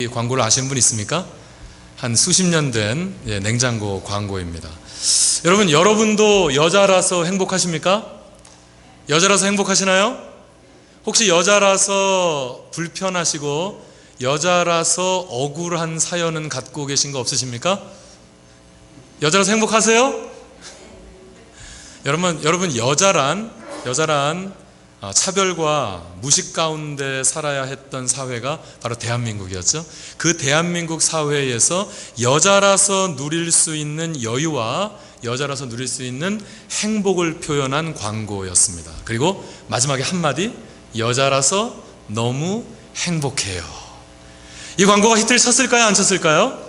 이 광고를 아시는 분 있습니까? 한 수십 년 된 냉장고 광고입니다. 여러분도 여자라서 행복하십니까? 여자라서 행복하시나요? 혹시 여자라서 불편하시고 여자라서 억울한 사연은 갖고 계신 거 없으십니까? 여자라서 행복하세요? 여러분 여자란 차별과 무식 가운데 살아야 했던 사회가 바로 대한민국이었죠. 그 대한민국 사회에서 여자라서 누릴 수 있는 여유와 여자라서 누릴 수 있는 행복을 표현한 광고였습니다. 그리고 마지막에 한마디, 여자라서 너무 행복해요. 이 광고가 히트를 쳤을까요? 안 쳤을까요?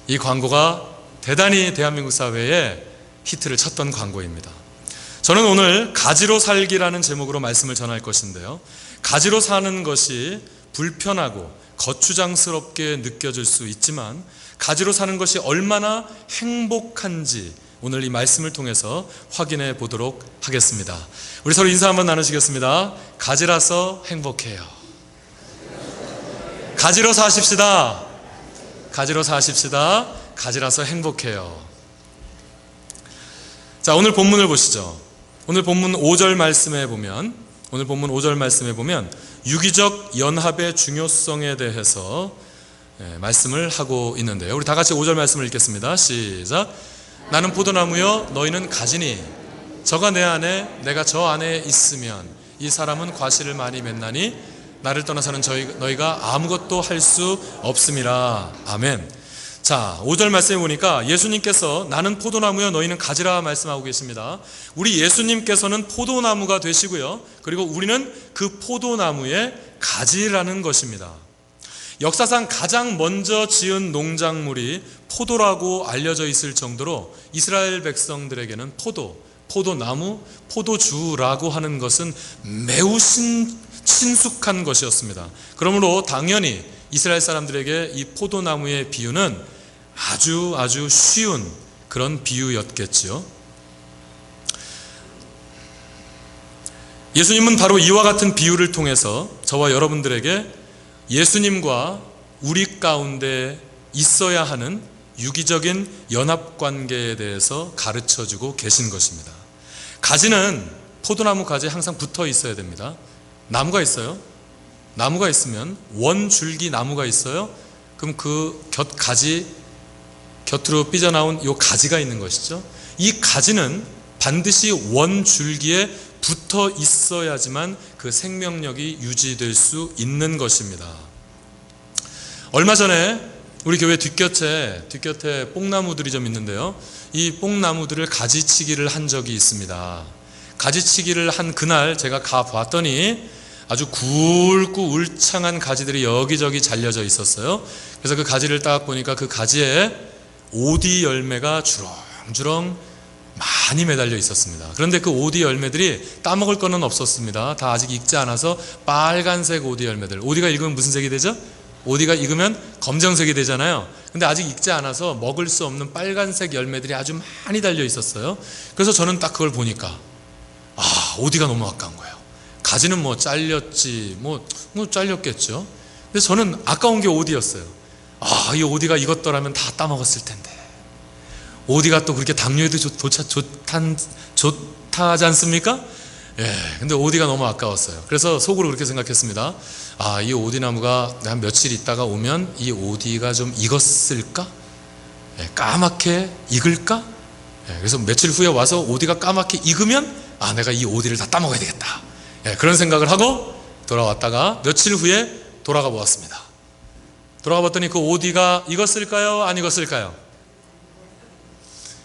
이 광고가 대단히 대한민국 사회에 히트를 쳤던 광고입니다. 저는 오늘 가지로 살기라는 제목으로 말씀을 전할 것인데요, 가지로 사는 것이 불편하고 거추장스럽게 느껴질 수 있지만 가지로 사는 것이 얼마나 행복한지 오늘 이 말씀을 통해서 확인해 보도록 하겠습니다. 우리 서로 인사 한번 나누시겠습니다. 가지라서 행복해요. 가지로 사십시다. 가지로 사십시다. 가지라서 행복해요. 자, 오늘 본문을 보시죠. 오늘 본문 5절 말씀에 보면 유기적 연합의 중요성에 대해서 말씀을 하고 있는데요. 우리 다 같이 5절 말씀을 읽겠습니다. 시작. 나는 포도나무여 너희는 가지니 저가 내 안에 내가 저 안에 있으면 이 사람은 과실을 많이 맺나니 나를 떠나서는 너희가 아무것도 할 수 없음이라. 아멘. 자, 5절 말씀해 보니까 예수님께서 나는 포도나무여 너희는 가지라 말씀하고 계십니다. 우리 예수님께서는 포도나무가 되시고요, 그리고 우리는 그 포도나무의 가지라는 것입니다. 역사상 가장 먼저 지은 농작물이 포도라고 알려져 있을 정도로 이스라엘 백성들에게는 포도나무, 포도주라고 하는 것은 매우 친숙한 것이었습니다. 그러므로 당연히 이스라엘 사람들에게 이 포도나무의 비유는 아주 쉬운 그런 비유였겠죠. 예수님은 바로 이와 같은 비유를 통해서 저와 여러분들에게 예수님과 우리 가운데 있어야 하는 유기적인 연합관계에 대해서 가르쳐주고 계신 것입니다. 가지는 포도나무 가지에 항상 붙어 있어야 됩니다. 나무가 있어요. 나무가 있으면 원줄기 나무가 있어요. 그럼 그 곁으로 삐져나온 이 가지가 있는 것이죠. 이 가지는 반드시 원줄기에 붙어 있어야지만 그 생명력이 유지될 수 있는 것입니다. 얼마 전에 우리 교회 뒷곁에 뽕나무들이 좀 있는데요, 이 뽕나무들을 가지치기를 한 적이 있습니다. 가지치기를 한 그날 제가 가봤더니 아주 굵고 울창한 가지들이 여기저기 잘려져 있었어요. 그래서 그 가지를 딱 보니까 그 가지에 오디 열매가 주렁주렁 많이 매달려 있었습니다. 그런데 그 오디 열매들이 따먹을 거는 없었습니다. 다 아직 익지 않아서 빨간색 오디 열매들. 오디가 익으면 무슨 색이 되죠? 오디가 익으면 검정색이 되잖아요. 근데 아직 익지 않아서 먹을 수 없는 빨간색 열매들이 아주 많이 달려 있었어요. 그래서 저는 딱 그걸 보니까 오디가 너무 아까운 거예요. 가지는 잘렸지, 잘렸겠죠. 근데 저는 아까운 게 오디였어요. 이 오디가 익었더라면 다 따먹었을 텐데. 오디가 또 그렇게 당뇨에도 좋다지 않습니까? 근데 오디가 너무 아까웠어요. 그래서 속으로 그렇게 생각했습니다. 이 오디나무가 한 며칠 있다가 오면 이 오디가 좀 익었을까? 까맣게 익을까? 그래서 며칠 후에 와서 오디가 까맣게 익으면 내가 이 오디를 다 따먹어야 되겠다. 그런 생각을 하고 돌아왔다가 며칠 후에 돌아가 보았습니다. 돌아가 봤더니 그 오디가 익었을까요? 안 익었을까요?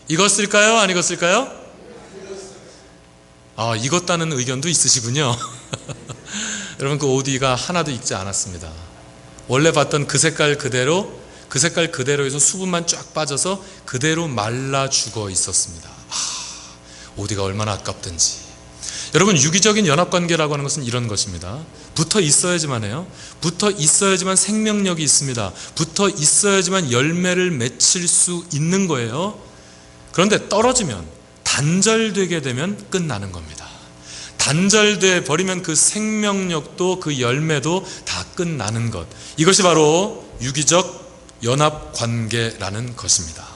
익었을까요? 안 익었을까요? 익었다는 의견도 있으시군요. 여러분, 그 오디가 하나도 익지 않았습니다. 원래 봤던 그 색깔 그대로에서 수분만 쫙 빠져서 그대로 말라 죽어 있었습니다. 오디가 얼마나 아깝든지. 여러분, 유기적인 연합관계라고 하는 것은 이런 것입니다. 붙어 있어야지만 해요. 붙어 있어야지만 생명력이 있습니다. 붙어 있어야지만 열매를 맺힐 수 있는 거예요. 그런데 떨어지면, 단절되게 되면 끝나는 겁니다. 단절돼 버리면 그 생명력도 그 열매도 다 끝나는 것, 이것이 바로 유기적 연합관계라는 것입니다.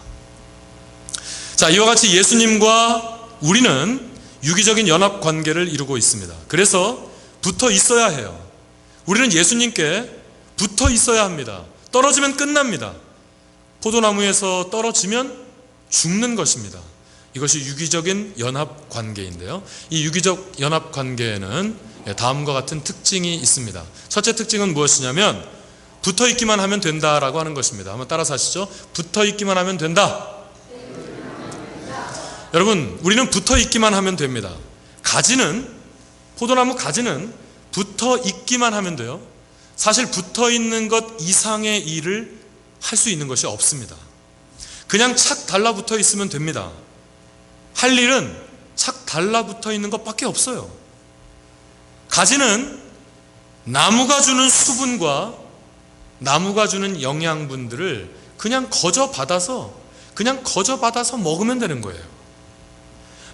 자, 이와 같이 예수님과 우리는 유기적인 연합관계를 이루고 있습니다. 그래서 붙어 있어야 해요. 우리는 예수님께 붙어 있어야 합니다. 떨어지면 끝납니다. 포도나무에서 떨어지면 죽는 것입니다. 이것이 유기적인 연합관계인데요, 이 유기적 연합관계에는 다음과 같은 특징이 있습니다. 첫째 특징은 무엇이냐면 붙어있기만 하면 된다라고 하는 것입니다. 한번 따라서 하시죠. 붙어있기만 하면 된다. 여러분, 우리는 붙어있기만 하면 됩니다. 포도나무 가지는 붙어있기만 하면 돼요. 사실 붙어있는 것 이상의 일을 할 수 있는 것이 없습니다. 그냥 착 달라붙어 있으면 됩니다. 할 일은 착 달라붙어 있는 것밖에 없어요. 가지는 나무가 주는 수분과 나무가 주는 영양분들을 그냥 거저 받아서 먹으면 되는 거예요.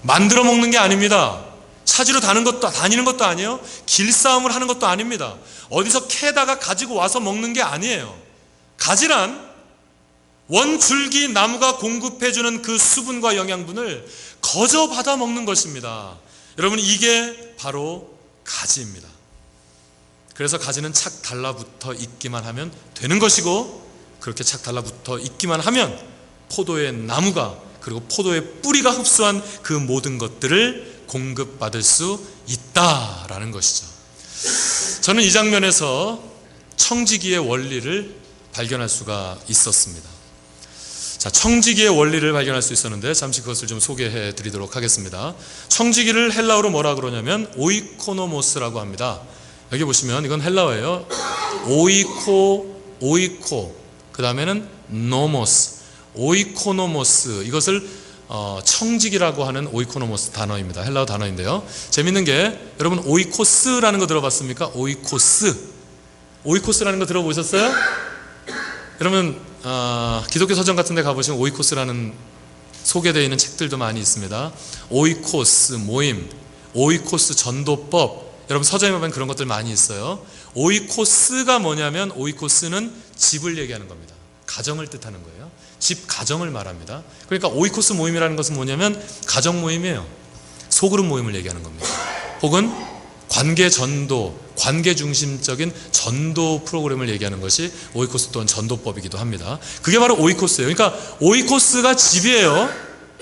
만들어 먹는 게 아닙니다. 찾으러 다니는 것도 아니에요. 길싸움을 하는 것도 아닙니다. 어디서 캐다가 가지고 와서 먹는 게 아니에요. 가지란 원줄기 나무가 공급해주는 그 수분과 영양분을 거저 받아 먹는 것입니다. 여러분, 이게 바로 가지입니다. 그래서 가지는 착 달라붙어 있기만 하면 되는 것이고, 그렇게 착 달라붙어 있기만 하면 포도의 나무가, 그리고 포도의 뿌리가 흡수한 그 모든 것들을 공급받을 수 있다라는 것이죠. 저는 이 장면에서 청지기의 원리를 발견할 수가 있었습니다. 자, 청지기의 원리를 발견할 수 있었는데 잠시 그것을 좀 소개해 드리도록 하겠습니다. 청지기를 헬라어로 뭐라 그러냐면 오이코노모스라고 합니다. 여기 보시면 이건 헬라어예요. 오이코, 그 다음에는 노모스, 오이코노모스, 이것을 청지기라고 하는 오이코노모스 단어입니다. 헬라어 단어인데요, 재밌는 게, 여러분 오이코스라는 거 들어봤습니까? 오이코스라는 거 들어보셨어요? 여러분 기독교 서점 같은 데 가보시면 오이코스라는 소개되어 있는 책들도 많이 있습니다. 오이코스 모임, 오이코스 전도법, 여러분 서점에 보면 그런 것들 많이 있어요. 오이코스가 뭐냐면, 오이코스는 집을 얘기하는 겁니다. 가정을 뜻하는 거예요. 집, 가정을 말합니다. 그러니까 오이코스 모임이라는 것은 뭐냐면 가정 모임이에요. 소그룹 모임을 얘기하는 겁니다. 혹은 관계 전도, 관계 중심적인 전도 프로그램을 얘기하는 것이 오이코스 또는 전도법이기도 합니다. 그게 바로 오이코스예요. 그러니까 오이코스가 집이에요.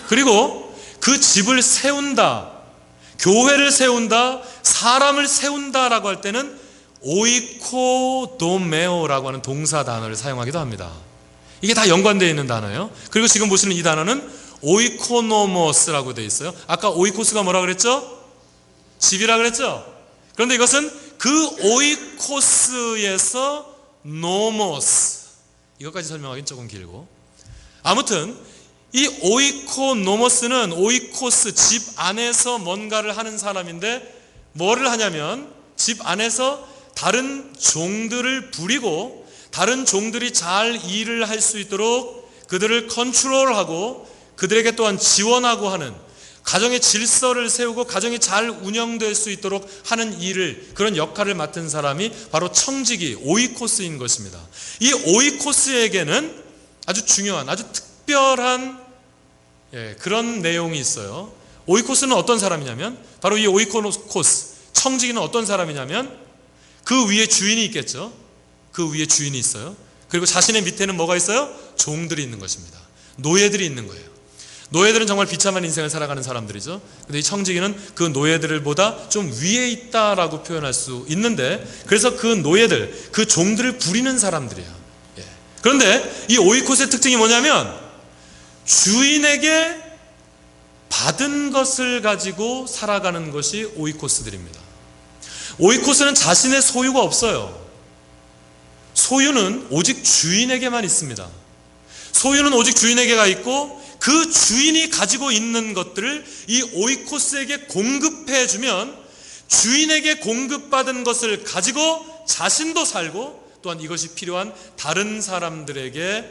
그리고 그 집을 세운다, 교회를 세운다, 사람을 세운다라고 할 때는 오이코도메오라고 하는 동사 단어를 사용하기도 합니다. 이게 다 연관되어 있는 단어예요. 그리고 지금 보시는 이 단어는 오이코노모스라고 되어 있어요. 아까 오이코스가 뭐라 그랬죠? 집이라 그랬죠? 그런데 이것은 그 오이코스에서 노모스, 이것까지 설명하기는 조금 길고, 아무튼 이 오이코노모스는 오이코스, 집 안에서 뭔가를 하는 사람인데, 뭐를 하냐면 집 안에서 다른 종들을 부리고 다른 종들이 잘 일을 할 수 있도록 그들을 컨트롤하고 그들에게 또한 지원하고 하는, 가정의 질서를 세우고 가정이 잘 운영될 수 있도록 하는 일을, 그런 역할을 맡은 사람이 바로 청지기, 오이코스인 것입니다. 이 오이코스에게는 아주 중요한, 아주 특별한 그런 내용이 있어요. 오이코스는 어떤 사람이냐면, 바로 이 오이코노코스, 청지기는 어떤 사람이냐면, 그 위에 주인이 있겠죠. 그 위에 주인이 있어요. 그리고 자신의 밑에는 뭐가 있어요? 종들이 있는 것입니다. 노예들이 있는 거예요. 노예들은 정말 비참한 인생을 살아가는 사람들이죠. 근데 이 청지기는 그 노예들보다 좀 위에 있다라고 표현할 수 있는데, 그래서 그 노예들, 그 종들을 부리는 사람들이에요. 그런데 이 오이코스의 특징이 뭐냐면, 주인에게 받은 것을 가지고 살아가는 것이 오이코스들입니다. 오이코스는 자신의 소유가 없어요. 소유는 오직 주인에게만 있습니다. 소유는 오직 주인에게가 있고, 그 주인이 가지고 있는 것들을 이 오이코스에게 공급해주면 주인에게 공급받은 것을 가지고 자신도 살고, 또한 이것이 필요한 다른 사람들에게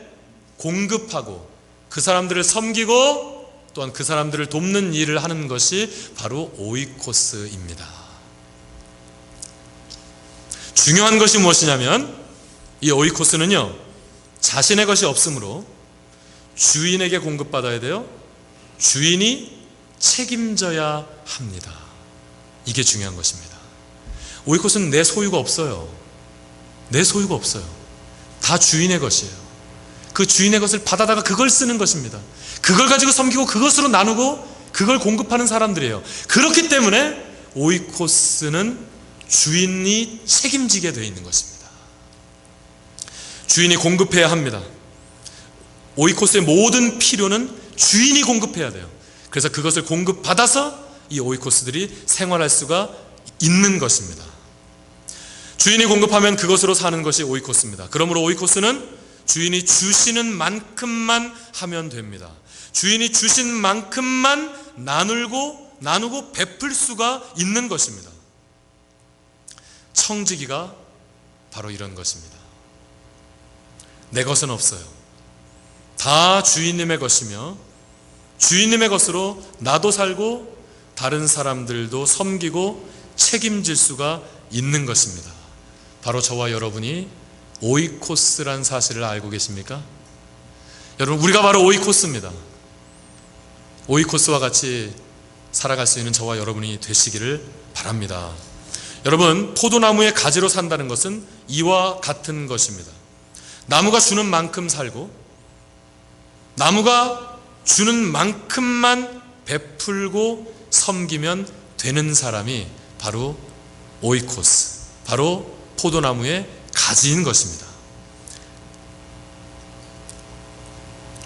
공급하고 그 사람들을 섬기고 또한 그 사람들을 돕는 일을 하는 것이 바로 오이코스입니다. 중요한 것이 무엇이냐면 이 오이코스는요, 자신의 것이 없으므로 주인에게 공급받아야 돼요. 주인이 책임져야 합니다. 이게 중요한 것입니다. 오이코스는 내 소유가 없어요. 내 소유가 없어요. 다 주인의 것이에요. 그 주인의 것을 받아다가 그걸 쓰는 것입니다. 그걸 가지고 섬기고 그것으로 나누고 그걸 공급하는 사람들이에요. 그렇기 때문에 오이코스는 주인이 책임지게 되어 있는 것입니다. 주인이 공급해야 합니다. 오이코스의 모든 필요는 주인이 공급해야 돼요. 그래서 그것을 공급받아서 이 오이코스들이 생활할 수가 있는 것입니다. 주인이 공급하면 그것으로 사는 것이 오이코스입니다. 그러므로 오이코스는 주인이 주시는 만큼만 하면 됩니다. 주인이 주신 만큼만 나누고 베풀 수가 있는 것입니다. 청지기가 바로 이런 것입니다. 내 것은 없어요. 다 주인님의 것이며 주인님의 것으로 나도 살고 다른 사람들도 섬기고 책임질 수가 있는 것입니다. 바로 저와 여러분이 오이코스란 사실을 알고 계십니까? 여러분, 우리가 바로 오이코스입니다. 오이코스와 같이 살아갈 수 있는 저와 여러분이 되시기를 바랍니다. 여러분, 포도나무의 가지로 산다는 것은 이와 같은 것입니다. 나무가 주는 만큼 살고 나무가 주는 만큼만 베풀고 섬기면 되는 사람이 바로 오이코스, 바로 포도나무의 가지인 것입니다.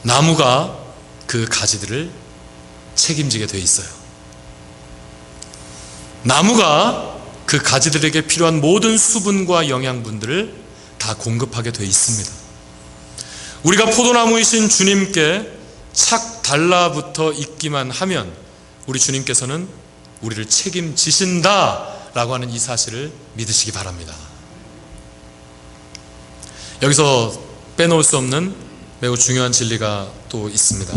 나무가 그 가지들을 책임지게 되어 있어요. 나무가 그 가지들에게 필요한 모든 수분과 영양분들을 다 공급하게 되어 있습니다. 우리가 포도나무이신 주님께 착 달라붙어 있기만 하면 우리 주님께서는 우리를 책임지신다라고 하는 이 사실을 믿으시기 바랍니다. 여기서 빼놓을 수 없는 매우 중요한 진리가 또 있습니다.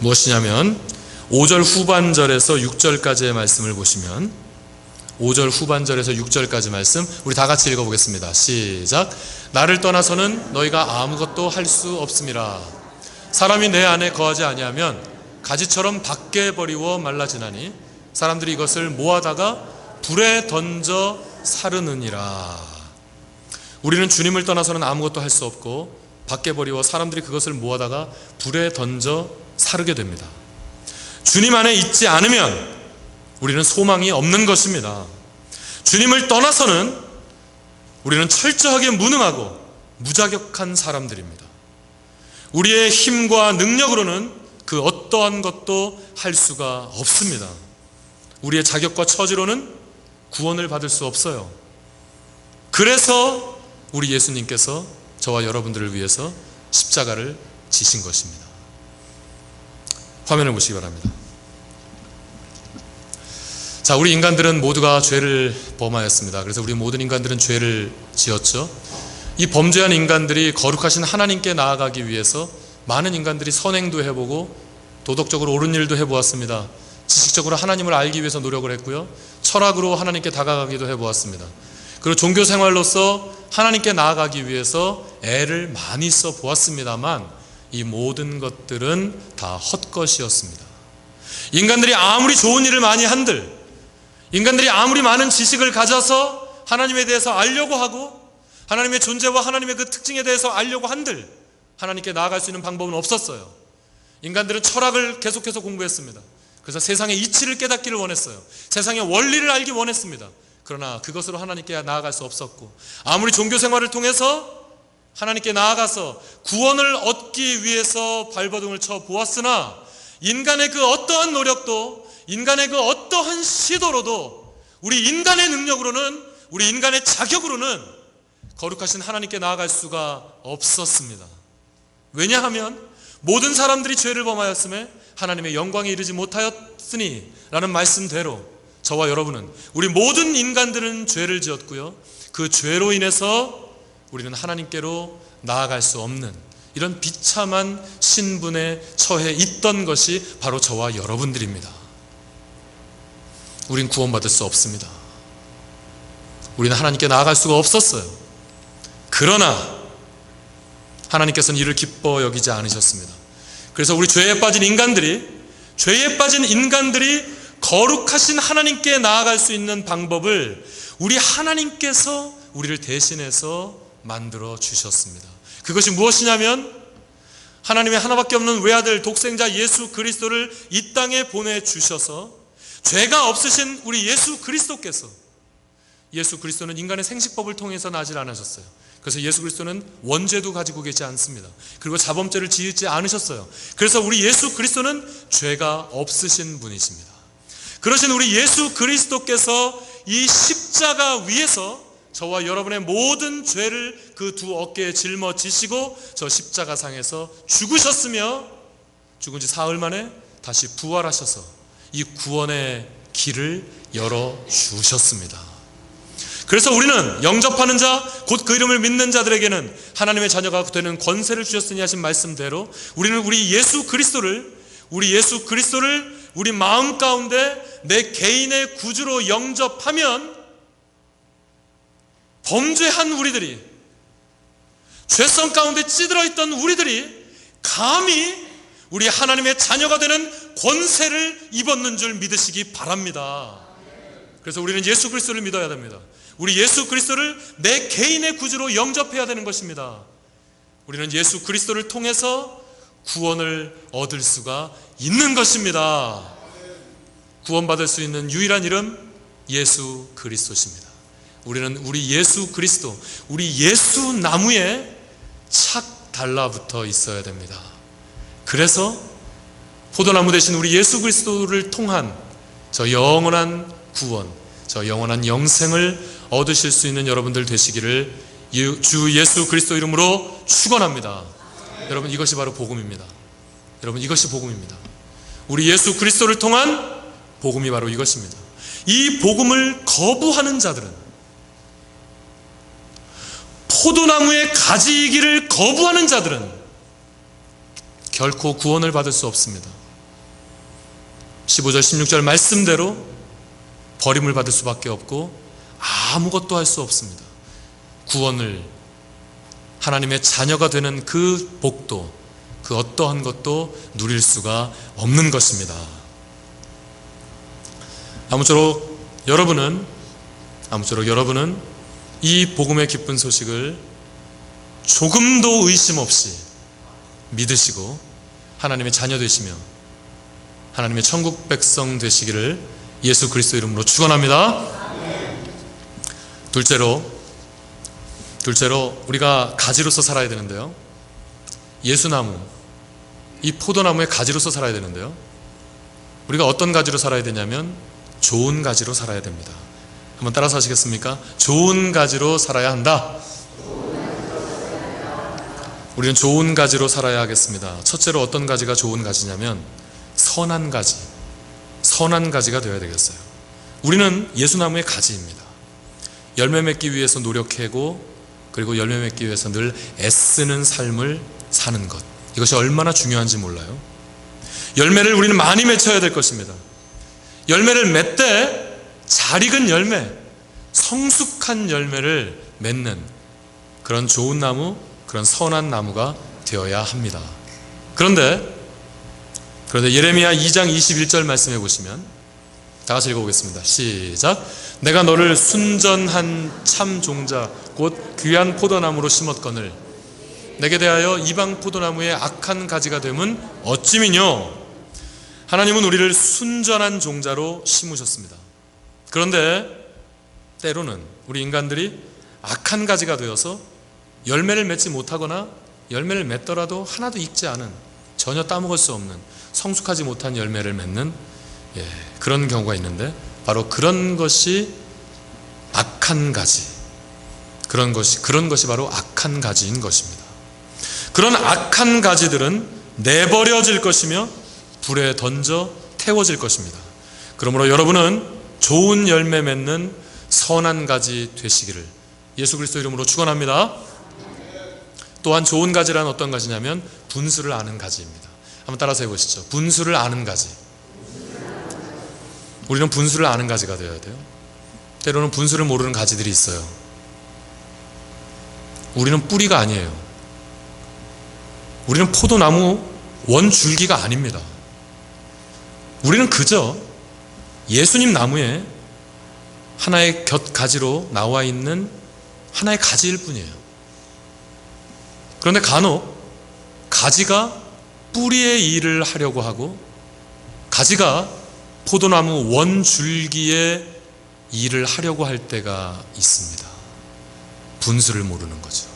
무엇이냐면 5절 후반절에서 6절까지의 말씀을 보시면 5절 후반절에서 6절까지 말씀 우리 다 같이 읽어보겠습니다. 시작. 나를 떠나서는 너희가 아무것도 할 수 없음이라. 사람이 내 안에 거하지 아니하면 가지처럼 밖에 버리워 말라지나니 사람들이 이것을 모아다가 불에 던져 사르느니라. 우리는 주님을 떠나서는 아무것도 할 수 없고 밖에 버리워 사람들이 그것을 모아다가 불에 던져 사르게 됩니다. 주님 안에 있지 않으면 우리는 소망이 없는 것입니다. 주님을 떠나서는 우리는 철저하게 무능하고 무자격한 사람들입니다. 우리의 힘과 능력으로는 그 어떠한 것도 할 수가 없습니다. 우리의 자격과 처지로는 구원을 받을 수 없어요. 그래서 우리 예수님께서 저와 여러분들을 위해서 십자가를 지신 것입니다. 화면을 보시기 바랍니다. 자, 우리 인간들은 모두가 죄를 범하였습니다. 그래서 우리 모든 인간들은 죄를 지었죠. 이 범죄한 인간들이 거룩하신 하나님께 나아가기 위해서 많은 인간들이 선행도 해보고 도덕적으로 옳은 일도 해보았습니다. 지식적으로 하나님을 알기 위해서 노력을 했고요. 철학으로 하나님께 다가가기도 해보았습니다. 그리고 종교 생활로서 하나님께 나아가기 위해서 애를 많이 써보았습니다만 이 모든 것들은 다 헛것이었습니다. 인간들이 아무리 좋은 일을 많이 한들, 인간들이 아무리 많은 지식을 가져서 하나님에 대해서 알려고 하고 하나님의 존재와 하나님의 그 특징에 대해서 알려고 한들 하나님께 나아갈 수 있는 방법은 없었어요. 인간들은 철학을 계속해서 공부했습니다. 그래서 세상의 이치를 깨닫기를 원했어요. 세상의 원리를 알기 원했습니다. 그러나 그것으로 하나님께 나아갈 수 없었고, 아무리 종교 생활을 통해서 하나님께 나아가서 구원을 얻기 위해서 발버둥을 쳐 보았으나 인간의 그 어떠한 노력도, 인간의 그 어떠한 시도로도, 우리 인간의 능력으로는, 우리 인간의 자격으로는 거룩하신 하나님께 나아갈 수가 없었습니다. 왜냐하면 모든 사람들이 죄를 범하였음에 하나님의 영광에 이르지 못하였으니 라는 말씀대로 저와 여러분은, 우리 모든 인간들은 죄를 지었고요, 그 죄로 인해서 우리는 하나님께로 나아갈 수 없는 이런 비참한 신분에 처해 있던 것이 바로 저와 여러분들입니다. 우린 구원받을 수 없습니다. 우리는 하나님께 나아갈 수가 없었어요. 그러나 하나님께서는 이를 기뻐 여기지 않으셨습니다. 그래서 우리 죄에 빠진 인간들이 거룩하신 하나님께 나아갈 수 있는 방법을 우리 하나님께서 우리를 대신해서 만들어 주셨습니다. 그것이 무엇이냐면 하나님의 하나밖에 없는 외아들 독생자 예수 그리스도를 이 땅에 보내주셔서 죄가 없으신 우리 예수 그리스도는 인간의 생식법을 통해서 나질 않으셨어요. 그래서 예수 그리스도는 원죄도 가지고 계시지 않습니다. 그리고 자범죄를 지으지 않으셨어요. 그래서 우리 예수 그리스도는 죄가 없으신 분이십니다. 그러신 우리 예수 그리스도께서 이 십자가 위에서 저와 여러분의 모든 죄를 그 두 어깨에 짊어지시고 저 십자가상에서 죽으셨으며 죽은 지 사흘 만에 다시 부활하셔서 이 구원의 길을 열어주셨습니다. 그래서 우리는 영접하는 자, 곧 그 이름을 믿는 자들에게는 하나님의 자녀가 되는 권세를 주셨으니 하신 말씀대로 우리는 우리 예수 그리스도를 우리 마음 가운데 내 개인의 구주로 영접하면 범죄한 우리들이, 죄성 가운데 찌들어 있던 우리들이 감히 우리 하나님의 자녀가 되는 권세를 입었는 줄 믿으시기 바랍니다. 그래서 우리는 예수 그리스도를 믿어야 됩니다. 우리 예수 그리스도를 내 개인의 구주로 영접해야 되는 것입니다. 우리는 예수 그리스도를 통해서 구원을 얻을 수가 있는 것입니다. 구원받을 수 있는 유일한 이름 예수 그리스도십니다. 우리는 우리 예수 그리스도, 우리 예수 나무에 착 달라붙어 있어야 됩니다. 그래서 포도나무 대신 우리 예수 그리스도를 통한 저 영원한 구원, 저 영원한 영생을 얻으실 수 있는 여러분들 되시기를 주 예수 그리스도 이름으로 축원합니다. 여러분, 이것이 바로 복음입니다. 여러분, 이것이 복음입니다. 우리 예수 그리스도를 통한 복음이 바로 이것입니다. 이 복음을 거부하는 자들은, 포도나무의 가지이기를 거부하는 자들은 결코 구원을 받을 수 없습니다. 15절 16절 말씀대로 버림을 받을 수밖에 없고 아무것도 할 수 없습니다. 구원을, 하나님의 자녀가 되는 그 복도, 그 어떠한 것도 누릴 수가 없는 것입니다. 아무쪼록 여러분은 이 복음의 기쁜 소식을 조금도 의심 없이 믿으시고 하나님의 자녀 되시며 하나님의 천국 백성 되시기를 예수 그리스도 이름으로 축원합니다. 둘째로 우리가 가지로서 살아야 되는데요, 예수나무, 이 포도나무의 가지로서 살아야 되는데요, 우리가 어떤 가지로 살아야 되냐면 좋은 가지로 살아야 됩니다. 한번 따라서 하시겠습니까? 좋은 가지로 살아야 한다. 우리는 좋은 가지로 살아야 하겠습니다. 첫째로 어떤 가지가 좋은 가지냐면 선한 가지가 되어야 되겠어요. 우리는 예수나무의 가지입니다. 열매 맺기 위해서 노력하고, 그리고 열매 맺기 위해서 늘 애쓰는 삶을 사는 것, 이것이 얼마나 중요한지 몰라요. 열매를 우리는 많이 맺혀야 될 것입니다. 열매를 맺되 잘 익은 열매, 성숙한 열매를 맺는 그런 좋은 나무, 그런 선한 나무가 되어야 합니다. 그런데 예레미야 2장 21절 말씀해 보시면, 다 같이 읽어보겠습니다. 시작. 내가 너를 순전한 참 종자 곧 귀한 포도나무로 심었거늘 내게 대하여 이방 포도나무의 악한 가지가 됨은 어찌미뇨. 하나님은 우리를 순전한 종자로 심으셨습니다. 그런데 때로는 우리 인간들이 악한 가지가 되어서 열매를 맺지 못하거나 열매를 맺더라도 하나도 익지 않은, 전혀 따먹을 수 없는, 성숙하지 못한 열매를 맺는 그런 경우가 있는데, 바로 그런 것이 악한 가지, 그런 것이 바로 악한 가지인 것입니다. 그런 악한 가지들은 내버려질 것이며 불에 던져 태워질 것입니다. 그러므로 여러분은 좋은 열매 맺는 선한 가지 되시기를 예수 그리스도 이름으로 축원합니다. 또한 좋은 가지란 어떤 가지냐면 분수를 아는 가지입니다. 한번 따라서 해보시죠. 분수를 아는 가지. 우리는 분수를 아는 가지가 되어야 돼요. 때로는 분수를 모르는 가지들이 있어요. 우리는 뿌리가 아니에요. 우리는 포도나무 원줄기가 아닙니다. 우리는 그저 예수님 나무에 하나의 곁가지로 나와 있는 하나의 가지일 뿐이에요. 그런데 간혹 가지가 뿌리의 일을 하려고 하고 가지가 포도나무 원줄기의 일을 하려고 할 때가 있습니다. 분수를 모르는 거죠.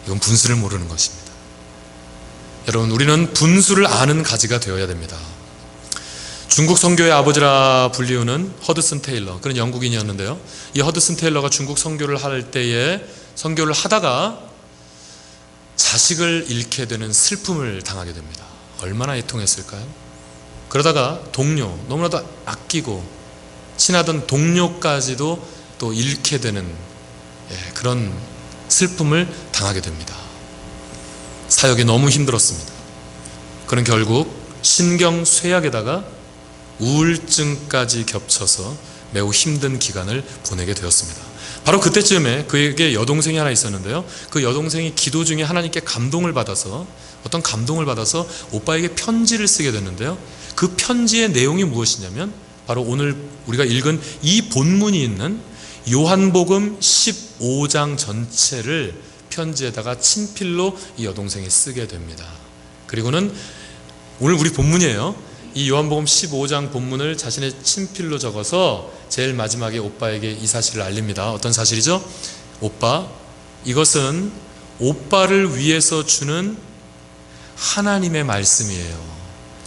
이건 분수를 모르는 것입니다. 여러분, 우리는 분수를 아는 가지가 되어야 됩니다. 중국 선교의 아버지라 불리우는 허드슨 테일러, 그는 영국인이었는데요. 이 허드슨 테일러가 중국 선교를 할 때에 선교를 하다가 자식을 잃게 되는 슬픔을 당하게 됩니다. 얼마나 애통했을까요? 그러다가 동료, 너무나도 아끼고 친하던 동료까지도 또 잃게 되는 그런 슬픔을 당하게 됩니다. 사역이 너무 힘들었습니다. 그는 결국 신경쇠약에다가 우울증까지 겹쳐서 매우 힘든 기간을 보내게 되었습니다. 바로 그때쯤에 그에게 여동생이 하나 있었는데요. 그 여동생이 기도 중에 하나님께 감동을 받아서 어떤 감동을 받아서 오빠에게 편지를 쓰게 됐는데요. 그 편지의 내용이 무엇이냐면 바로 오늘 우리가 읽은 이 본문이 있는 요한복음 15장 전체를 편지에다가 친필로 이 여동생이 쓰게 됩니다. 그리고는 오늘 우리 본문이에요. 이 요한복음 15장 본문을 자신의 친필로 적어서 제일 마지막에 오빠에게 이 사실을 알립니다. 어떤 사실이죠? 오빠, 이것은 오빠를 위해서 주는 하나님의 말씀이에요.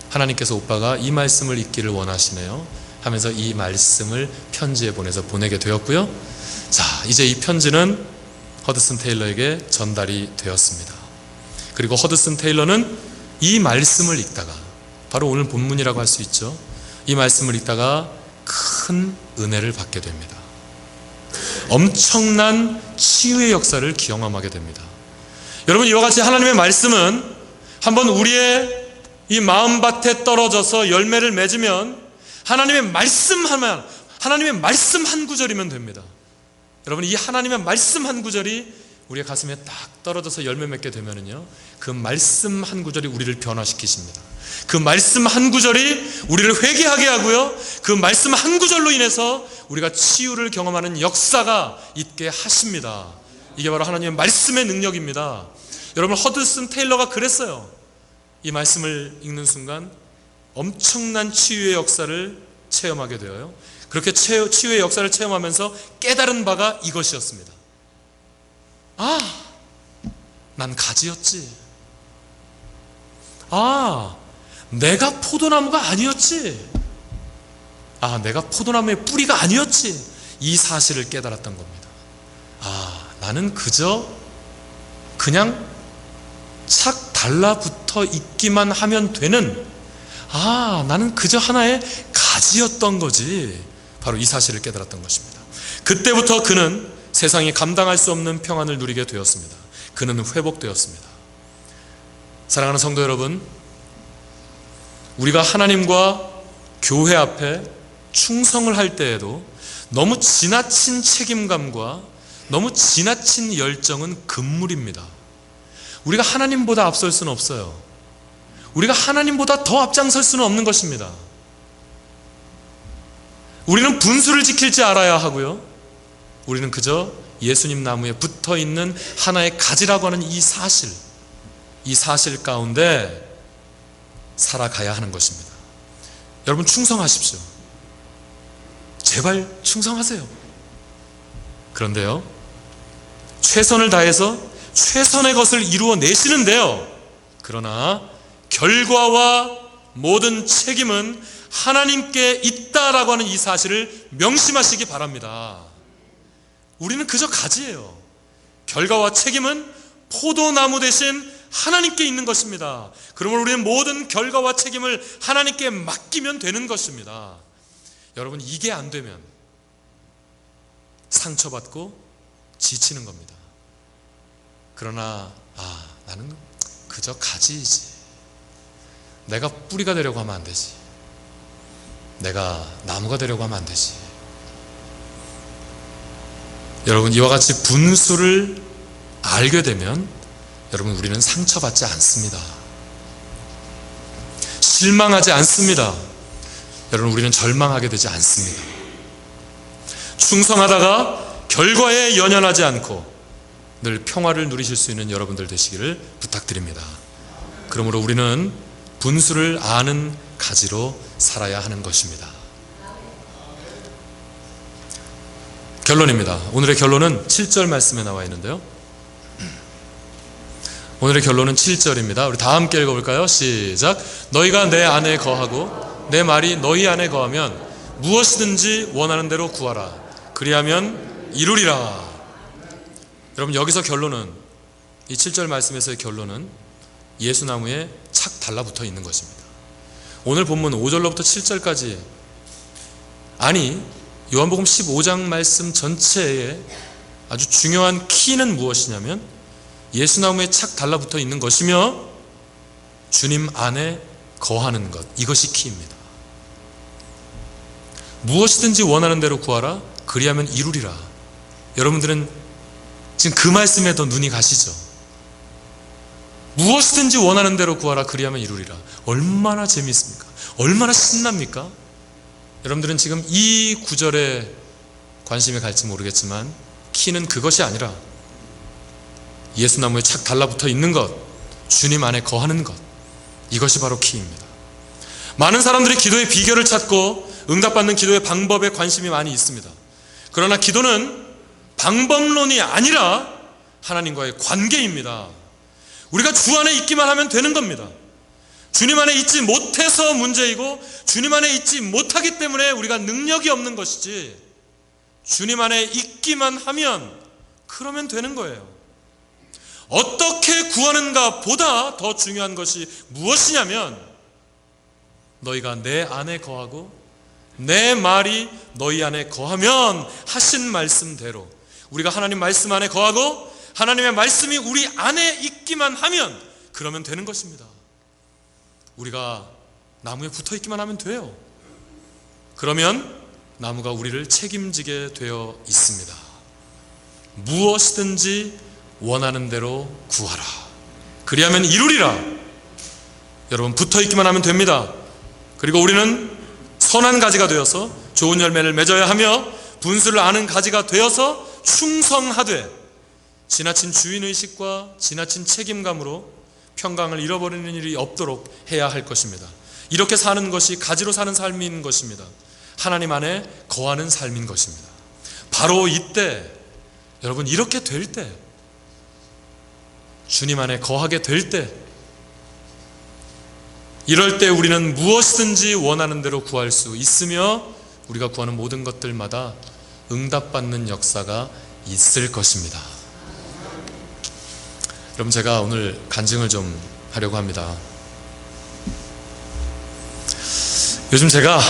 하나님께서 오빠가 이 말씀을 읽기를 원하시네요 하면서 이 말씀을 편지에 보내서 보내게 되었고요. 자, 이제 이 편지는 허드슨 테일러에게 전달이 되었습니다. 그리고 허드슨 테일러는 이 말씀을 읽다가, 바로 오늘 본문이라고 할 수 있죠, 이 말씀을 읽다가 큰 은혜를 받게 됩니다. 엄청난 치유의 역사를 경험하게 됩니다. 여러분, 이와 같이 하나님의 말씀은 한번 우리의 이 마음밭에 떨어져서 열매를 맺으면 하나님의 말씀 한 구절이면 됩니다. 여러분, 이 하나님의 말씀 한 구절이 우리의 가슴에 딱 떨어져서 열매 맺게 되면은요, 그 말씀 한 구절이 우리를 변화시키십니다. 그 말씀 한 구절이 우리를 회개하게 하고요, 그 말씀 한 구절로 인해서 우리가 치유를 경험하는 역사가 있게 하십니다. 이게 바로 하나님의 말씀의 능력입니다. 여러분, 허드슨 테일러가 그랬어요. 이 말씀을 읽는 순간 엄청난 치유의 역사를 체험하게 되어요. 그렇게 치유의 역사를 체험하면서 깨달은 바가 이것이었습니다. 아, 난 가지였지. 아, 내가 포도나무가 아니었지. 아, 내가 포도나무의 뿌리가 아니었지. 이 사실을 깨달았던 겁니다. 아, 나는 그냥 착 달라붙어 있기만 하면 되는, 아, 나는 그저 하나의 가지였던 거지. 바로 이 사실을 깨달았던 것입니다. 그때부터 그는 세상이 감당할 수 없는 평안을 누리게 되었습니다. 그는 회복되었습니다. 사랑하는 성도 여러분, 우리가 하나님과 교회 앞에 충성을 할 때에도 너무 지나친 책임감과 너무 지나친 열정은 금물입니다. 우리가 하나님보다 앞설 수는 없어요. 우리가 하나님보다 더 앞장설 수는 없는 것입니다. 우리는 분수를 지킬 줄 알아야 하고요, 우리는 그저 예수님 나무에 붙어있는 하나의 가지라고 하는 이 사실 가운데 살아가야 하는 것입니다. 여러분, 충성하십시오. 제발 충성하세요. 그런데요, 최선을 다해서 최선의 것을 이루어내시는데요, 그러나 결과와 모든 책임은 하나님께 있다라고 하는 이 사실을 명심하시기 바랍니다. 우리는 그저 가지예요. 결과와 책임은 포도나무 대신 하나님께 있는 것입니다. 그러므로 우리는 모든 결과와 책임을 하나님께 맡기면 되는 것입니다. 여러분, 이게 안 되면 상처받고 지치는 겁니다. 그러나 나는 그저 가지이지. 내가 뿌리가 되려고 하면 안 되지. 내가 나무가 되려고 하면 안 되지. 여러분, 이와 같이 분수를 알게 되면 여러분, 우리는 상처받지 않습니다. 실망하지 않습니다. 여러분, 우리는 절망하게 되지 않습니다. 충성하다가 결과에 연연하지 않고 늘 평화를 누리실 수 있는 여러분들 되시기를 부탁드립니다. 그러므로 우리는 분수를 아는 가지로 살아야 하는 것입니다. 결론입니다. 오늘의 결론은 7절 말씀에 나와 있는데요, 오늘의 결론은 7절입니다. 우리 다 함께 읽어볼까요? 시작. 너희가 내 안에 거하고 내 말이 너희 안에 거하면 무엇이든지 원하는 대로 구하라. 그리하면 이루리라. 여러분, 여기서 결론은, 이 7절 말씀에서의 결론은 예수나무에 착 달라붙어 있는 것입니다. 오늘 본문 5절로부터 7절까지, 아니 요한복음 15장 말씀 전체에 아주 중요한 키는 무엇이냐면 예수나무에 착 달라붙어 있는 것이며 주님 안에 거하는 것, 이것이 키입니다. 무엇이든지 원하는 대로 구하라. 그리하면 이루리라. 여러분들은 지금 그 말씀에 더 눈이 가시죠? 무엇이든지 원하는 대로 구하라. 그리하면 이루리라. 얼마나 재미있습니까? 얼마나 신납니까? 여러분들은 지금 이 구절에 관심이 갈지 모르겠지만 키는 그것이 아니라 예수나무에 착 달라붙어 있는 것, 주님 안에 거하는 것, 이것이 바로 키입니다. 많은 사람들이 기도의 비결을 찾고 응답받는 기도의 방법에 관심이 많이 있습니다. 그러나 기도는 방법론이 아니라 하나님과의 관계입니다. 우리가 주 안에 있기만 하면 되는 겁니다. 주님 안에 있지 못해서 문제이고 주님 안에 있지 못하기 때문에 우리가 능력이 없는 것이지, 주님 안에 있기만 하면 그러면 되는 거예요. 어떻게 구하는가 보다 더 중요한 것이 무엇이냐면 너희가 내 안에 거하고 내 말이 너희 안에 거하면 하신 말씀대로 우리가 하나님 말씀 안에 거하고 하나님의 말씀이 우리 안에 있기만 하면 그러면 되는 것입니다. 우리가 나무에 붙어 있기만 하면 돼요. 그러면 나무가 우리를 책임지게 되어 있습니다. 무엇이든지 원하는 대로 구하라. 그리하면 이루리라. 여러분, 붙어 있기만 하면 됩니다. 그리고 우리는 선한 가지가 되어서 좋은 열매를 맺어야 하며 분수를 아는 가지가 되어서 충성하되 지나친 주인의식과 지나친 책임감으로 평강을 잃어버리는 일이 없도록 해야 할 것입니다. 이렇게 사는 것이 가지로 사는 삶인 것입니다. 하나님 안에 거하는 삶인 것입니다. 바로 이때, 여러분, 이렇게 될 때, 주님 안에 거하게 될 때, 이럴 때 우리는 무엇이든지 원하는 대로 구할 수 있으며 우리가 구하는 모든 것들마다 응답받는 역사가 있을 것입니다. 여러분, 제가 오늘 간증을 좀 하려고 합니다. 요즘 제가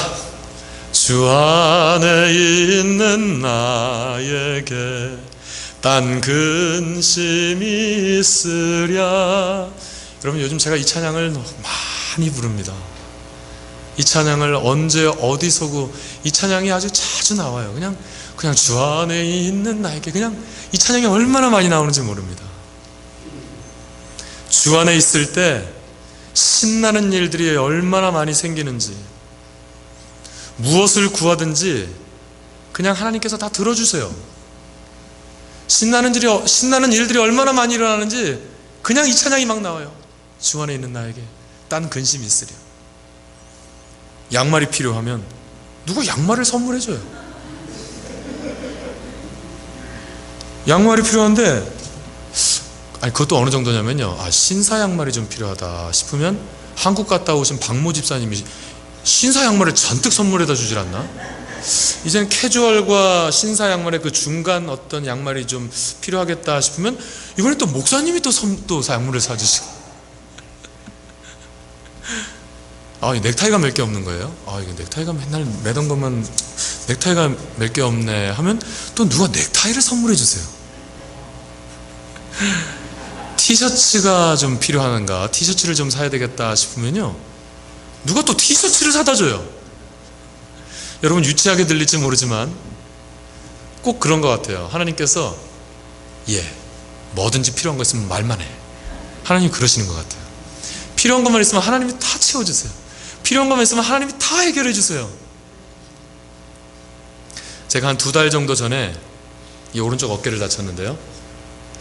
주 안에 있는 나에게 딴 근심이 있으랴. 여러분, 요즘 제가 이 찬양을 많이 부릅니다. 이 찬양을 언제 어디서고 이 찬양이 아주 자주 나와요. 그냥 주 안에 있는 나에게, 그냥 이 찬양이 얼마나 많이 나오는지 모릅니다. 주 안에 있을 때 신나는 일들이 얼마나 많이 생기는지, 무엇을 구하든지 그냥 하나님께서 다 들어주세요. 신나는 일들이 얼마나 많이 일어나는지 그냥 이 찬양이 막 나와요. 주 안에 있는 나에게 딴 근심이 있으랴. 양말이 필요하면 누가 양말을 선물해줘요. 양말이 필요한데, 그것도 어느 정도냐면요, 신사 양말이 좀 필요하다 싶으면 한국 갔다 오신 박모 집사님이 신사 양말을 잔뜩 선물해다 주질 않나? 이제는 캐주얼과 신사 양말의 그 중간 어떤 양말이 좀 필요하겠다 싶으면 이번에 또 목사님이 또 양말을 사주시고, 넥타이가 몇 개 없는 거예요. 이거 넥타이가 맨날 매던 것만 넥타이가 몇 개 없네 하면 또 누가 넥타이를 선물해 주세요. 티셔츠가 좀 필요한가, 티셔츠를 좀 사야 되겠다 싶으면요, 누가 또 티셔츠를 사다 줘요. 여러분 유치하게 들릴지 모르지만 꼭 그런 것 같아요. 하나님께서 뭐든지 필요한 거 있으면 말만 해. 하나님 그러시는 것 같아요. 필요한 것만 있으면 하나님이 다 채워주세요. 필요한 것만 있으면 하나님이 다 해결해 주세요. 제가 한 2달 정도 전에 이 오른쪽 어깨를 다쳤는데요,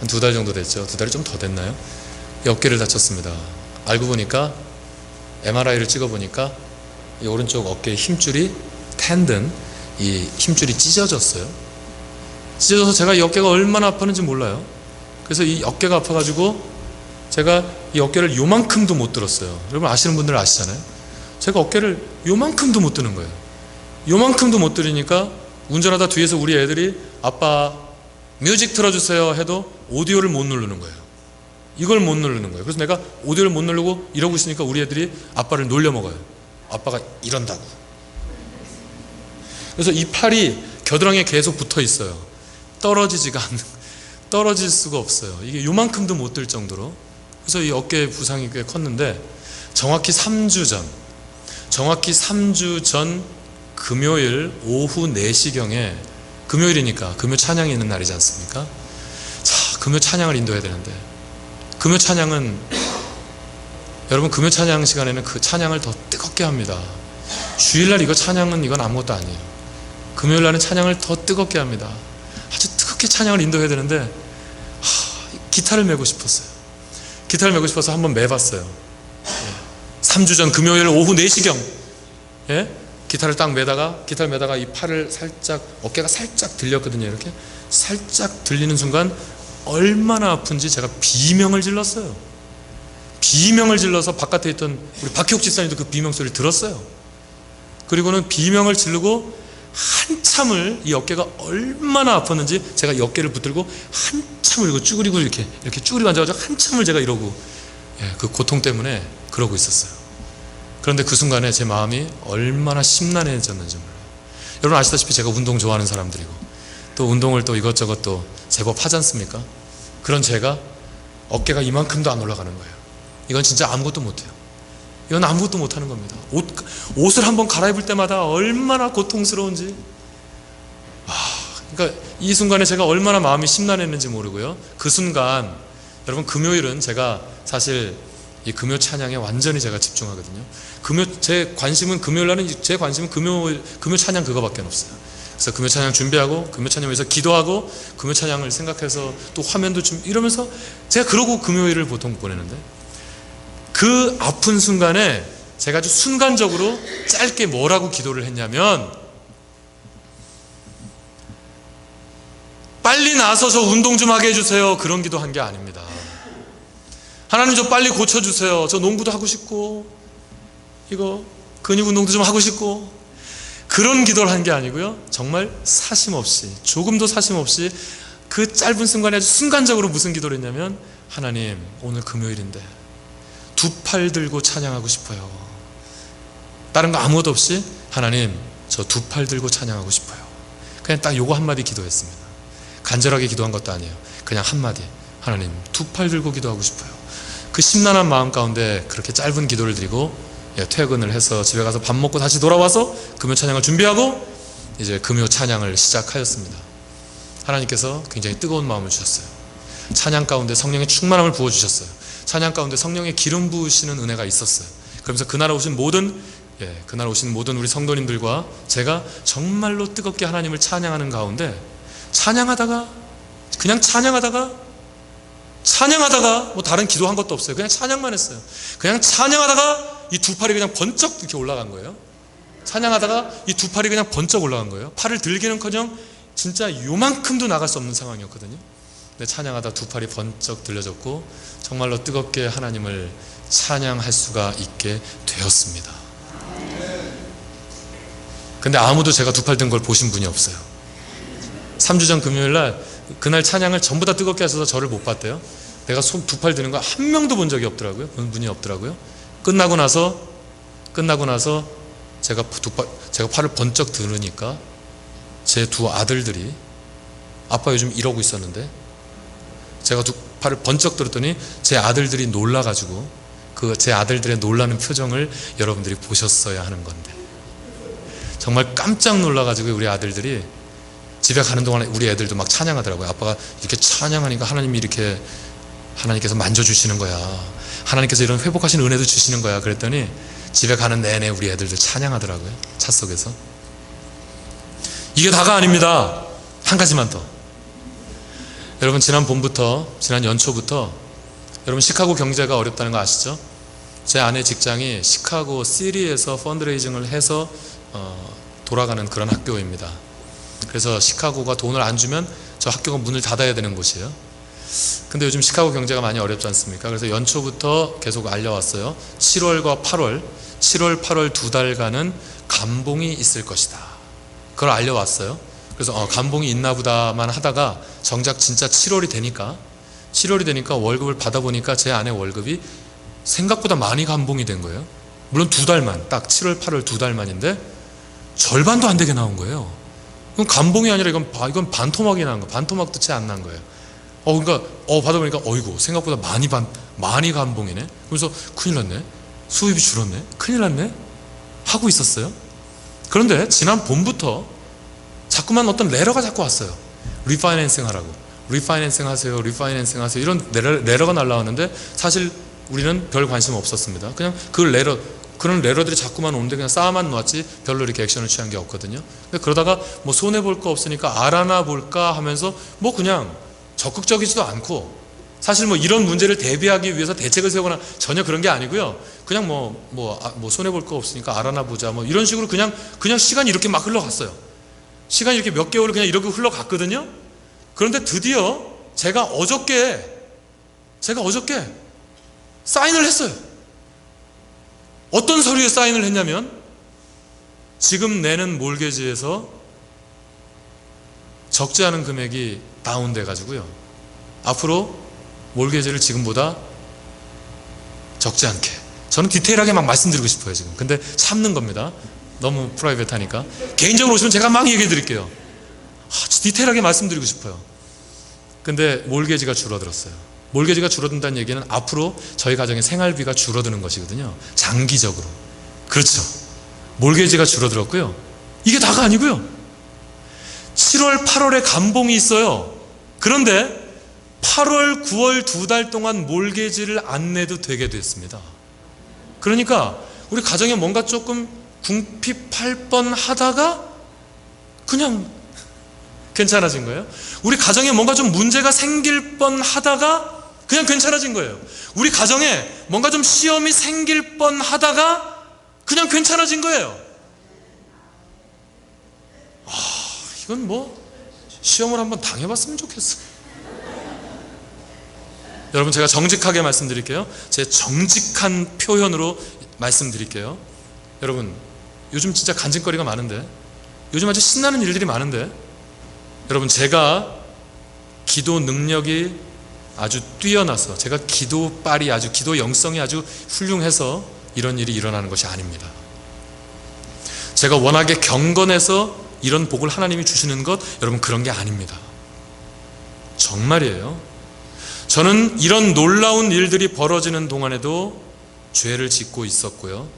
한 2달 정도 됐죠. 2달이 좀 더 됐나요? 이 어깨를 다쳤습니다. 알고 보니까 MRI를 찍어보니까 이 오른쪽 어깨의 힘줄이, 텐든, 이 힘줄이 찢어졌어요. 찢어져서 제가 이 어깨가 얼마나 아팠는지 몰라요. 그래서 이 어깨가 아파가지고 제가 이 어깨를 요만큼도 못 들었어요. 여러분 아시는 분들은 아시잖아요. 제가 어깨를 요만큼도 못 드는 거예요. 요만큼도 못 들으니까 운전하다 뒤에서 우리 애들이 아빠 뮤직 틀어주세요 해도 오디오를 못 누르는 거예요. 이걸 못 누르는 거예요. 그래서 내가 오디오를 못 누르고 이러고 있으니까 우리 애들이 아빠를 놀려먹어요. 아빠가 이런다고. 그래서 이 팔이 겨드랑이에 계속 붙어 있어요. 떨어질 수가 없어요. 이게 요만큼도 못 들 정도로. 그래서 이 어깨 부상이 꽤 컸는데 정확히 3주 전 금요일 오후 4시경에, 금요일이니까 금요 찬양이 있는 날이지 않습니까? 자, 금요 찬양을 인도해야 되는데, 금요 찬양은, 여러분 금요 찬양 시간에는 그 찬양을 더 뜨겁게 합니다. 주일날 이건 아무것도 아니에요. 금요일날은 찬양을 더 뜨겁게 합니다. 아주 뜨겁게 찬양을 인도해야 되는데 기타를 메고 싶었어요. 기타를 메고 싶어서 한번 매봤어요. 3주 전 금요일 오후 4시경 기타를 딱 매다가 이 팔을 살짝, 어깨가 살짝 들렸거든요. 이렇게 살짝 들리는 순간 얼마나 아픈지 제가 비명을 질렀어요. 비명을 질러서 바깥에 있던 우리 박희옥 집사님도 그 비명 소리를 들었어요. 그리고는 비명을 지르고 한참을, 이 어깨가 얼마나 아팠는지 제가 이 어깨를 붙들고 한참을 이거 쭈그리고 이렇게 쭈그리고 앉아가지고 한참을 제가 이러고, 그 고통 때문에 그러고 있었어요. 그런데 그 순간에 제 마음이 얼마나 심란해졌는지 몰라요. 여러분 아시다시피 제가 운동 좋아하는 사람들이고 또 운동을 또 이것저것 또 제법 하지 않습니까? 그런 제가 어깨가 이만큼도 안 올라가는 거예요. 이건 진짜 아무것도 못해요. 이건 아무것도 못하는 겁니다. 옷을 한번 갈아입을 때마다 얼마나 고통스러운지. 그러니까 이 순간에 제가 얼마나 마음이 심란했는지 모르고요. 그 순간, 여러분 금요일은 제가 사실 이 금요 찬양에 완전히 제가 집중하거든요. 제 관심은 금요 찬양 그거밖에 없어요. 그래서 금요 찬양 준비하고, 금요 찬양 위해서 기도하고, 금요 찬양을 생각해서 또 화면도 좀 이러면서 제가 그러고 금요일을 보통 보내는데, 그 아픈 순간에 제가 아주 순간적으로 짧게 뭐라고 기도를 했냐면, 빨리 나와서 저 운동 좀 하게 해주세요. 그런 기도 한 게 아닙니다. 하나님 저 빨리 고쳐주세요. 저 농구도 하고 싶고 이거 근육 운동도 좀 하고 싶고, 그런 기도를 한 게 아니고요. 정말 사심없이, 조금도 사심없이 그 짧은 순간에 아주 순간적으로 무슨 기도를 했냐면, 하나님 오늘 금요일인데 2팔 들고 찬양하고 싶어요. 다른 거 아무것도 없이 하나님 저 2팔 들고 찬양하고 싶어요. 그냥 딱 요거 한마디 기도했습니다. 간절하게 기도한 것도 아니에요. 그냥 한마디, 하나님 2팔 들고 기도하고 싶어요. 그 심란한 마음 가운데 그렇게 짧은 기도를 드리고 퇴근을 해서 집에 가서 밥 먹고 다시 돌아와서 금요 찬양을 준비하고 이제 금요 찬양을 시작하였습니다. 하나님께서 굉장히 뜨거운 마음을 주셨어요. 찬양 가운데 성령의 충만함을 부어주셨어요. 찬양 가운데 성령의 기름 부으시는 은혜가 있었어요. 그러면서 그날 오신 모든 우리 성도님들과 제가 정말로 뜨겁게 하나님을 찬양하는 가운데, 그냥 찬양하다가 뭐 다른 기도한 것도 없어요. 그냥 찬양만 했어요. 그냥 찬양하다가 이 2팔이 그냥 번쩍 이렇게 올라간 거예요. 찬양하다가 이 2팔이 그냥 번쩍 올라간 거예요. 팔을 들기는커녕 진짜 요만큼도 나갈 수 없는 상황이었거든요. 근데 찬양하다 2팔이 번쩍 들려졌고 정말로 뜨겁게 하나님을 찬양할 수가 있게 되었습니다. 근데 아무도 제가 2팔 든 걸 보신 분이 없어요. 3주 전 금요일날 그날 찬양을 전부 다 뜨겁게 하셔서 저를 못 봤대요. 내가 손 2팔 드는 거 한 명도 본 적이 없더라고요. 본 분이 없더라고요. 끝나고 나서 제가 팔을 번쩍 들으니까 제 2 아들들이, 아빠 요즘 이러고 있었는데, 제가 나팔을 번쩍 들었더니 제 아들들이 놀라가지고 그 제 아들들의 놀라는 표정을 여러분들이 보셨어야 하는 건데, 정말 깜짝 놀라가지고 우리 아들들이 집에 가는 동안에 우리 애들도 막 찬양하더라고요. 아빠가 이렇게 찬양하니까 하나님이 이렇게 하나님께서 만져주시는 거야, 하나님께서 이런 회복하시는 은혜도 주시는 거야. 그랬더니 집에 가는 내내 우리 애들도 찬양하더라고요, 차 속에서. 이게 다가 아닙니다. 한 가지만 더. 여러분, 지난 연초부터 여러분 시카고 경제가 어렵다는 거 아시죠? 제 아내 직장이 시카고 시리에서 펀드레이징을 해서 돌아가는 그런 학교입니다. 그래서 시카고가 돈을 안 주면 저 학교가 문을 닫아야 되는 곳이에요. 근데 요즘 시카고 경제가 많이 어렵지 않습니까? 그래서 연초부터 계속 알려왔어요. 7월, 8월 두 달간은 감봉이 있을 것이다. 그걸 알려왔어요. 그래서 감봉이 있나 보다만 하다가 정작 진짜 7월이 되니까 월급을 받아보니까 제 아내 월급이 생각보다 많이 감봉이 된 거예요. 물론 두 달만, 딱 7월, 8월 두 달만인데 절반도 안 되게 나온 거예요. 이건 감봉이 아니라 이건 반토막이 난 거, 반토막도 채 안 난 거예요. 그러니까 받아보니까 어이구, 생각보다 많이 감봉이네. 그래서 큰일 났네, 수입이 줄었네, 큰일 났네 하고 있었어요. 그런데 지난 봄부터 자꾸만 어떤 레러가 자꾸 왔어요. 리파이낸싱 하라고, 리파이낸싱 하세요, 이런 레러가 날라왔는데 사실 우리는 별 관심 없었습니다. 그냥 그런 레러들이 자꾸만 오는데 그냥 쌓아만 놨지 별로 이렇게 액션을 취한 게 없거든요. 그러다가 뭐 손해볼 거 없으니까 알아나 볼까 하면서 뭐 그냥 적극적이지도 않고, 사실 뭐 이런 문제를 대비하기 위해서 대책을 세우거나 전혀 그런 게 아니고요. 그냥 뭐 손해볼 거 없으니까 알아나 보자 뭐 이런 식으로 그냥 시간이 이렇게 막 흘러갔어요. 시간이 이렇게 몇 개월을 그냥 이렇게 흘러갔거든요. 그런데 드디어 제가 어저께 사인을 했어요. 어떤 서류에 사인을 했냐면, 지금 내는 몰게지에서 적지 않은 금액이 다운돼 가지고요, 앞으로 몰게지를 지금보다 적지 않게, 저는 디테일하게 막 말씀드리고 싶어요 지금. 근데 참는 겁니다. 너무 프라이빗하니까. 개인적으로 오시면 제가 막 얘기해 드릴게요. 디테일하게 말씀드리고 싶어요. 근데 몰게지가 줄어들었어요. 몰게지가 줄어든다는 얘기는 앞으로 저희 가정의 생활비가 줄어드는 것이거든요, 장기적으로. 그렇죠. 몰게지가 줄어들었고요. 이게 다가 아니고요, 7월, 8월에 감봉이 있어요. 그런데 8월, 9월 두 달 동안 몰게지를 안 내도 되게 됐습니다. 그러니까 우리 가정에 뭔가 조금 궁핍할 뻔 하다가 그냥 괜찮아진 거예요. 우리 가정에 뭔가 좀 문제가 생길 뻔 하다가 그냥 괜찮아진 거예요. 우리 가정에 뭔가 좀 시험이 생길 뻔 하다가 그냥 괜찮아진 거예요. 이건 뭐 시험을 한번 당해봤으면 좋겠어. 여러분, 제가 정직하게 말씀드릴게요. 제 정직한 표현으로 말씀드릴게요. 여러분, 요즘 진짜 간증거리가 많은데, 요즘 아주 신나는 일들이 많은데, 여러분, 제가 기도 능력이 아주 뛰어나서, 제가 기도빨이 아주, 기도 영성이 아주 훌륭해서 이런 일이 일어나는 것이 아닙니다. 제가 워낙에 경건해서 이런 복을 하나님이 주시는 것, 여러분, 그런 게 아닙니다. 정말이에요. 저는 이런 놀라운 일들이 벌어지는 동안에도 죄를 짓고 있었고요,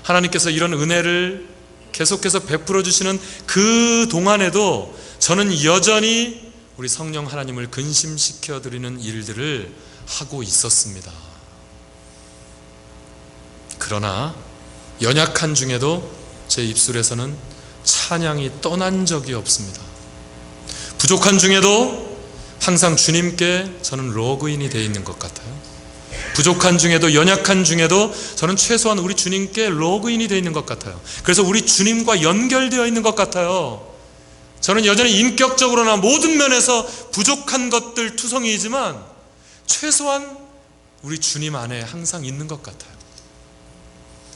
하나님께서 이런 은혜를 계속해서 베풀어 주시는 그 동안에도 저는 여전히 우리 성령 하나님을 근심시켜 드리는 일들을 하고 있었습니다. 그러나 연약한 중에도 제 입술에서는 찬양이 떠난 적이 없습니다. 부족한 중에도 항상 주님께 저는 로그인이 되어 있는 것 같아요. 부족한 중에도, 연약한 중에도 저는 최소한 우리 주님께 로그인이 되어 있는 것 같아요. 그래서 우리 주님과 연결되어 있는 것 같아요. 저는 여전히 인격적으로나 모든 면에서 부족한 것들 투성이지만 최소한 우리 주님 안에 항상 있는 것 같아요.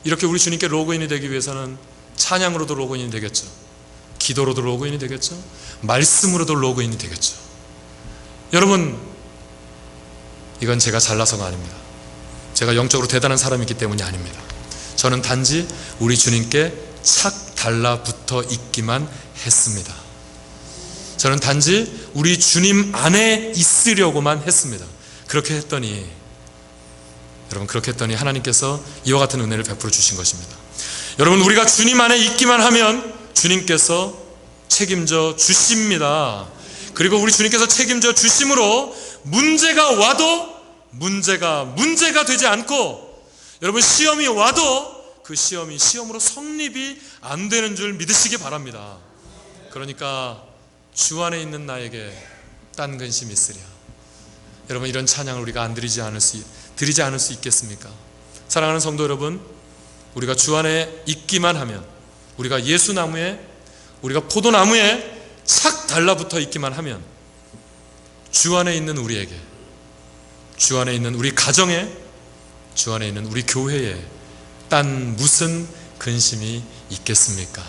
이렇게 우리 주님께 로그인이 되기 위해서는 찬양으로도 로그인이 되겠죠, 기도로도 로그인이 되겠죠, 말씀으로도 로그인이 되겠죠. 여러분, 이건 제가 잘나서가 아닙니다. 제가 영적으로 대단한 사람이기 때문이 아닙니다. 저는 단지 우리 주님께 착 달라붙어 있기만 했습니다. 저는 단지 우리 주님 안에 있으려고만 했습니다. 그렇게 했더니 여러분, 그렇게 했더니 하나님께서 이와 같은 은혜를 베풀어 주신 것입니다. 여러분, 우리가 주님 안에 있기만 하면 주님께서 책임져 주십니다. 그리고 우리 주님께서 책임져 주심으로 문제가 와도 문제가 되지 않고, 여러분, 시험이 와도 그 시험이 시험으로 성립이 안 되는 줄 믿으시기 바랍니다. 그러니까 주 안에 있는 나에게 딴 근심이 있으랴. 여러분, 이런 찬양을 우리가 안 드리지 않을 수 있겠습니까? 사랑하는 성도 여러분, 우리가 주 안에 있기만 하면, 우리가 예수나무에, 우리가 포도나무에 싹 달라붙어 있기만 하면 주 안에 있는 우리에게, 주 안에 있는 우리 가정에, 주 안에 있는 우리 교회에 딴 무슨 근심이 있겠습니까?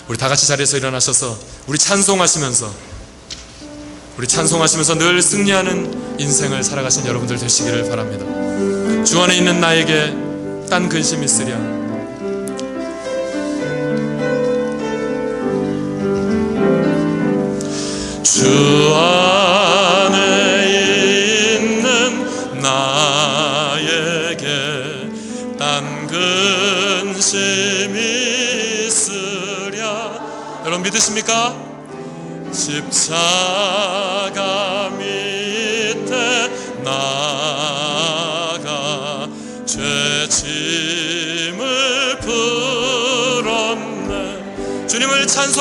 우리 다 같이 자리에서 일어나셔서 우리 찬송하시면서 늘 승리하는 인생을 살아가신 여러분들 되시기를 바랍니다. 주 안에 있는 나에게 딴 근심이 있으랴. 주 안에 있는 나에게 딴 근심이 있으랴. 여러분, 믿으십니까? 십자가 밑에 나가 죄짐을 풀었네. 주님을 찬송